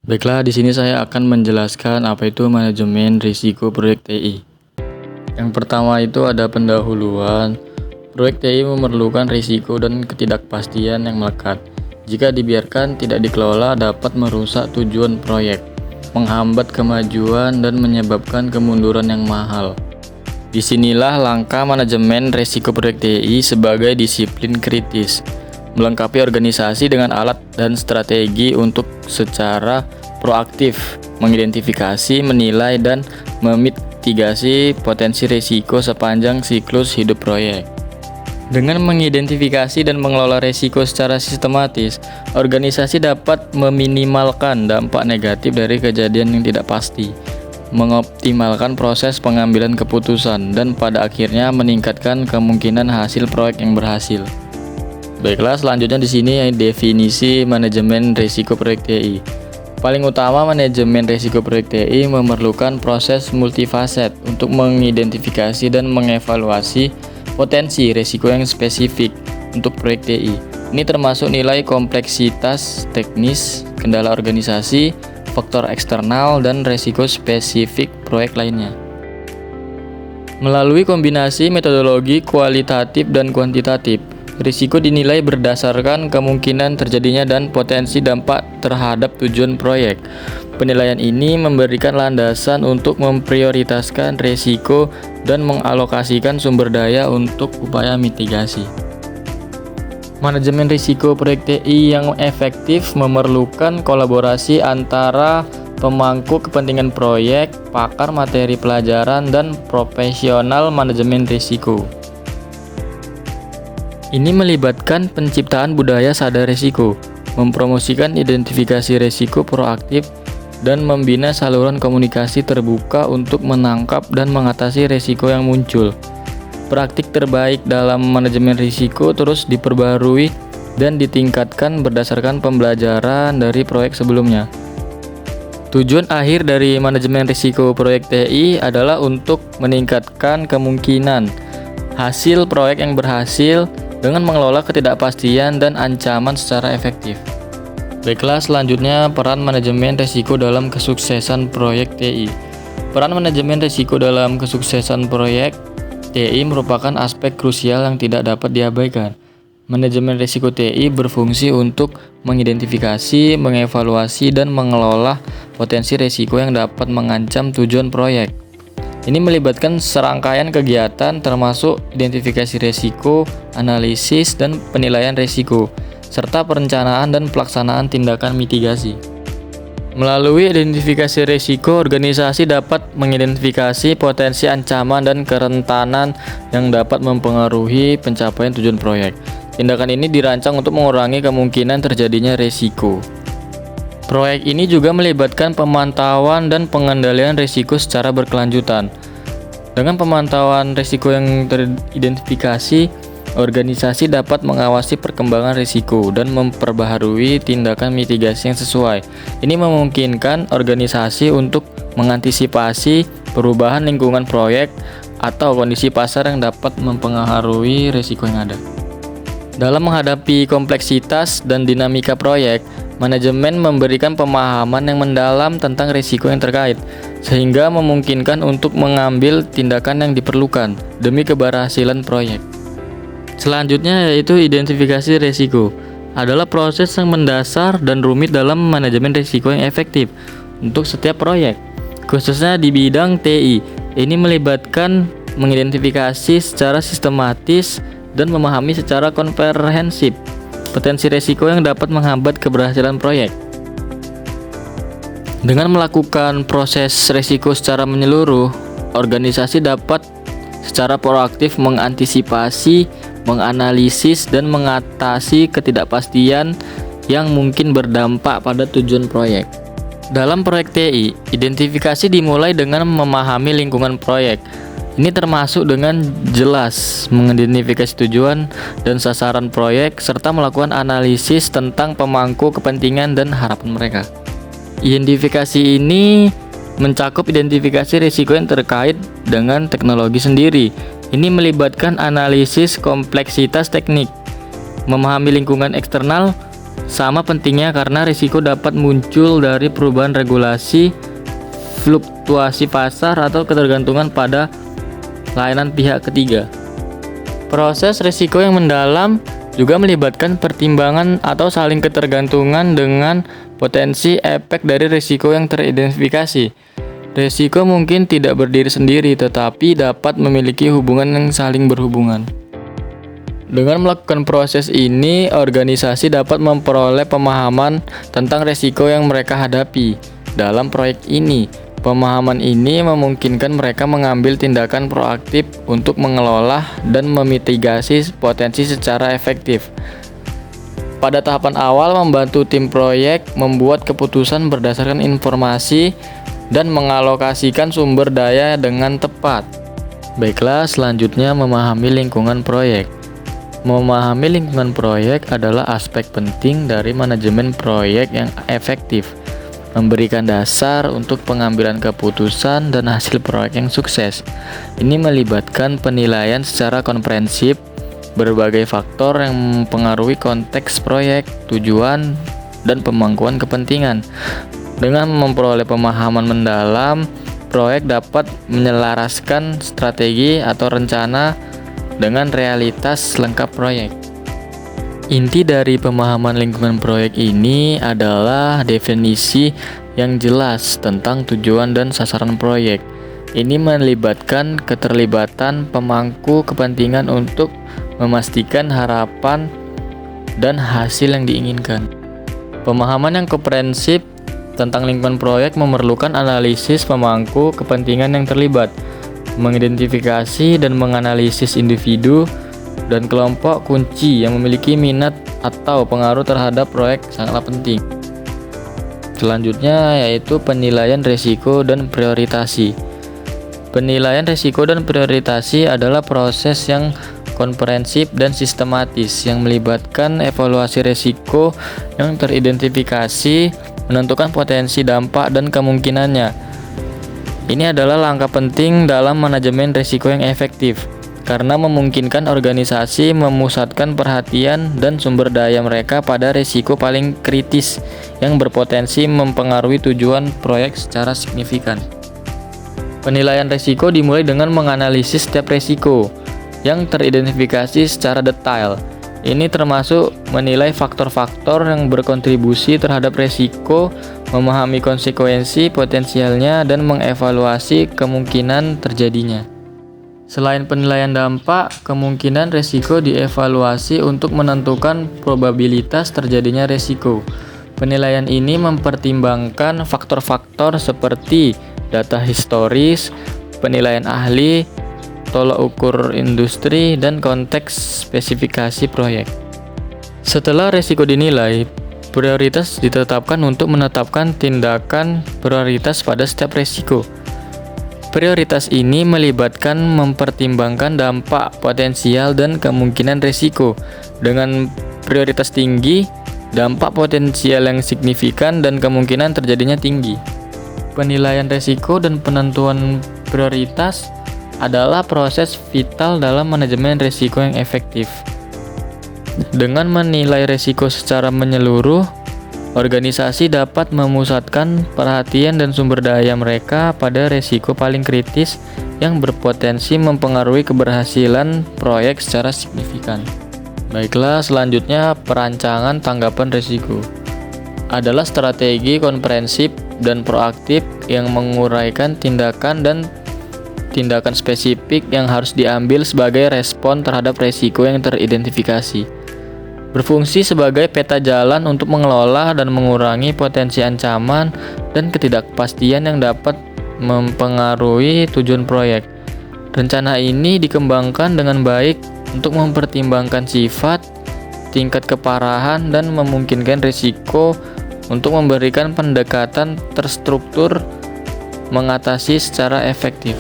Baiklah, di sini saya akan menjelaskan apa itu manajemen risiko proyek TI. Yang pertama itu ada pendahuluan. Proyek TI memerlukan risiko dan ketidakpastian yang melekat. Jika dibiarkan tidak dikelola dapat merusak tujuan proyek, menghambat kemajuan dan menyebabkan kemunduran yang mahal. Disinilah langkah manajemen risiko proyek TI sebagai disiplin kritis, melengkapi organisasi dengan alat dan strategi untuk secara proaktif mengidentifikasi, menilai, dan memitigasi potensi risiko sepanjang siklus hidup proyek. Dengan mengidentifikasi dan mengelola risiko secara sistematis, organisasi dapat meminimalkan dampak negatif dari kejadian yang tidak pasti, mengoptimalkan proses pengambilan keputusan, dan pada akhirnya meningkatkan kemungkinan hasil proyek yang berhasil. Baiklah, selanjutnya di sini definisi manajemen risiko proyek TI. Paling utama, manajemen risiko proyek TI memerlukan proses multifaset untuk mengidentifikasi dan mengevaluasi potensi risiko yang spesifik untuk proyek TI. Ini termasuk nilai kompleksitas teknis, kendala organisasi, faktor eksternal, dan risiko spesifik proyek lainnya. Melalui kombinasi metodologi kualitatif dan kuantitatif, risiko dinilai berdasarkan kemungkinan terjadinya dan potensi dampak terhadap tujuan proyek. Penilaian ini memberikan landasan untuk memprioritaskan risiko dan mengalokasikan sumber daya untuk upaya mitigasi. Manajemen risiko proyek TI yang efektif memerlukan kolaborasi antara pemangku kepentingan proyek, pakar materi pelajaran, dan profesional manajemen risiko. Ini melibatkan penciptaan budaya sadar risiko, mempromosikan identifikasi risiko proaktif, dan membina saluran komunikasi terbuka untuk menangkap dan mengatasi risiko yang muncul. Praktik terbaik dalam manajemen risiko terus diperbarui dan ditingkatkan berdasarkan pembelajaran dari proyek sebelumnya. Tujuan akhir dari manajemen risiko proyek TI adalah untuk meningkatkan kemungkinan hasil proyek yang berhasil dengan mengelola ketidakpastian dan ancaman secara efektif. Baiklah, selanjutnya peran manajemen risiko dalam kesuksesan proyek TI. Peran manajemen risiko dalam kesuksesan proyek TI merupakan aspek krusial yang tidak dapat diabaikan. Manajemen risiko TI berfungsi untuk mengidentifikasi, mengevaluasi, dan mengelola potensi risiko yang dapat mengancam tujuan proyek. Ini melibatkan serangkaian kegiatan termasuk identifikasi risiko, analisis, dan penilaian risiko, serta perencanaan dan pelaksanaan tindakan mitigasi. Melalui identifikasi risiko, organisasi dapat mengidentifikasi potensi ancaman dan kerentanan yang dapat mempengaruhi pencapaian tujuan proyek. Tindakan ini dirancang untuk mengurangi kemungkinan terjadinya risiko. Proyek ini juga melibatkan pemantauan dan pengendalian risiko secara berkelanjutan. Dengan pemantauan risiko yang teridentifikasi, organisasi dapat mengawasi perkembangan risiko dan memperbaharui tindakan mitigasi yang sesuai. Ini memungkinkan organisasi untuk mengantisipasi perubahan lingkungan proyek atau kondisi pasar yang dapat mempengaruhi risiko yang ada. Dalam menghadapi kompleksitas dan dinamika proyek, manajemen memberikan pemahaman yang mendalam tentang risiko yang terkait, sehingga memungkinkan untuk mengambil tindakan yang diperlukan demi keberhasilan proyek. Selanjutnya yaitu identifikasi risiko. Adalah proses yang mendasar dan rumit dalam manajemen risiko yang efektif untuk setiap proyek, khususnya di bidang TI. Ini melibatkan mengidentifikasi secara sistematis dan memahami secara komprehensif potensi risiko yang dapat menghambat keberhasilan proyek. Dengan melakukan proses risiko secara menyeluruh, organisasi dapat secara proaktif mengantisipasi, menganalisis, dan mengatasi ketidakpastian yang mungkin berdampak pada tujuan proyek. Dalam proyek TI, identifikasi dimulai dengan memahami lingkungan proyek. Ini termasuk dengan jelas mengidentifikasi tujuan dan sasaran proyek serta melakukan analisis tentang pemangku kepentingan dan harapan mereka. Identifikasi ini mencakup identifikasi risiko yang terkait dengan teknologi sendiri. Ini melibatkan analisis kompleksitas teknik, memahami lingkungan eksternal, Sama pentingnya karena risiko dapat muncul dari perubahan regulasi, fluktuasi pasar, atau ketergantungan pada layanan pihak ketiga. Proses risiko yang mendalam juga melibatkan pertimbangan atau saling ketergantungan dengan potensi efek dari risiko yang teridentifikasi. Risiko mungkin tidak berdiri sendiri, tetapi dapat memiliki hubungan yang saling berhubungan. Dengan melakukan proses ini, organisasi dapat memperoleh pemahaman tentang risiko yang mereka hadapi dalam proyek ini. Pemahaman ini memungkinkan mereka mengambil tindakan proaktif untuk mengelola dan memitigasi potensi secara efektif. Pada tahapan awal, membantu tim proyek membuat keputusan berdasarkan informasi dan mengalokasikan sumber daya dengan tepat. Baiklah, selanjutnya memahami lingkungan proyek. Memahami lingkungan proyek adalah aspek penting dari manajemen proyek yang efektif, memberikan dasar untuk pengambilan keputusan dan hasil proyek yang sukses. Ini melibatkan penilaian secara komprehensif berbagai faktor yang mempengaruhi konteks proyek, tujuan, dan pemangkuan kepentingan. Dengan memperoleh pemahaman mendalam, proyek dapat menyelaraskan strategi atau rencana dengan realitas lengkap proyek. Inti dari pemahaman lingkungan proyek ini adalah definisi yang jelas tentang tujuan dan sasaran proyek. Ini melibatkan keterlibatan pemangku kepentingan untuk memastikan harapan dan hasil yang diinginkan. Pemahaman yang komprehensif tentang lingkungan proyek memerlukan analisis pemangku kepentingan yang terlibat, mengidentifikasi dan menganalisis individu dan kelompok kunci yang memiliki minat atau pengaruh terhadap proyek sangatlah penting. Selanjutnya yaitu penilaian risiko dan prioritasi. Penilaian risiko dan prioritasi adalah proses yang komprehensif dan sistematis yang melibatkan evaluasi risiko yang teridentifikasi, menentukan potensi dampak dan kemungkinannya. Ini adalah langkah penting dalam manajemen risiko yang efektif, karena memungkinkan organisasi memusatkan perhatian dan sumber daya mereka pada risiko paling kritis yang berpotensi mempengaruhi tujuan proyek secara signifikan. Penilaian risiko dimulai dengan menganalisis setiap risiko yang teridentifikasi secara detail. Ini termasuk menilai faktor-faktor yang berkontribusi terhadap risiko, memahami konsekuensi potensialnya, dan mengevaluasi kemungkinan terjadinya. Selain penilaian dampak, kemungkinan risiko dievaluasi untuk menentukan probabilitas terjadinya risiko. Penilaian ini mempertimbangkan faktor-faktor seperti data historis, penilaian ahli, tolak ukur industri, dan konteks spesifikasi proyek. Setelah risiko dinilai, prioritas ditetapkan untuk menetapkan tindakan prioritas pada setiap risiko. Prioritas ini melibatkan mempertimbangkan dampak potensial dan kemungkinan risiko. Dengan prioritas tinggi, dampak potensial yang signifikan dan kemungkinan terjadinya tinggi. Penilaian risiko dan penentuan prioritas adalah proses vital dalam manajemen risiko yang efektif. Dengan menilai risiko secara menyeluruh, organisasi dapat memusatkan perhatian dan sumber daya mereka pada risiko paling kritis yang berpotensi mempengaruhi keberhasilan proyek secara signifikan. Baiklah, selanjutnya perancangan tanggapan risiko adalah strategi komprehensif dan proaktif yang menguraikan tindakan spesifik yang harus diambil sebagai respon terhadap risiko yang teridentifikasi. Berfungsi sebagai peta jalan untuk mengelola dan mengurangi potensi ancaman dan ketidakpastian yang dapat mempengaruhi tujuan proyek. Rencana ini dikembangkan dengan baik untuk mempertimbangkan sifat, tingkat keparahan, dan memungkinkan risiko untuk memberikan pendekatan terstruktur mengatasi secara efektif.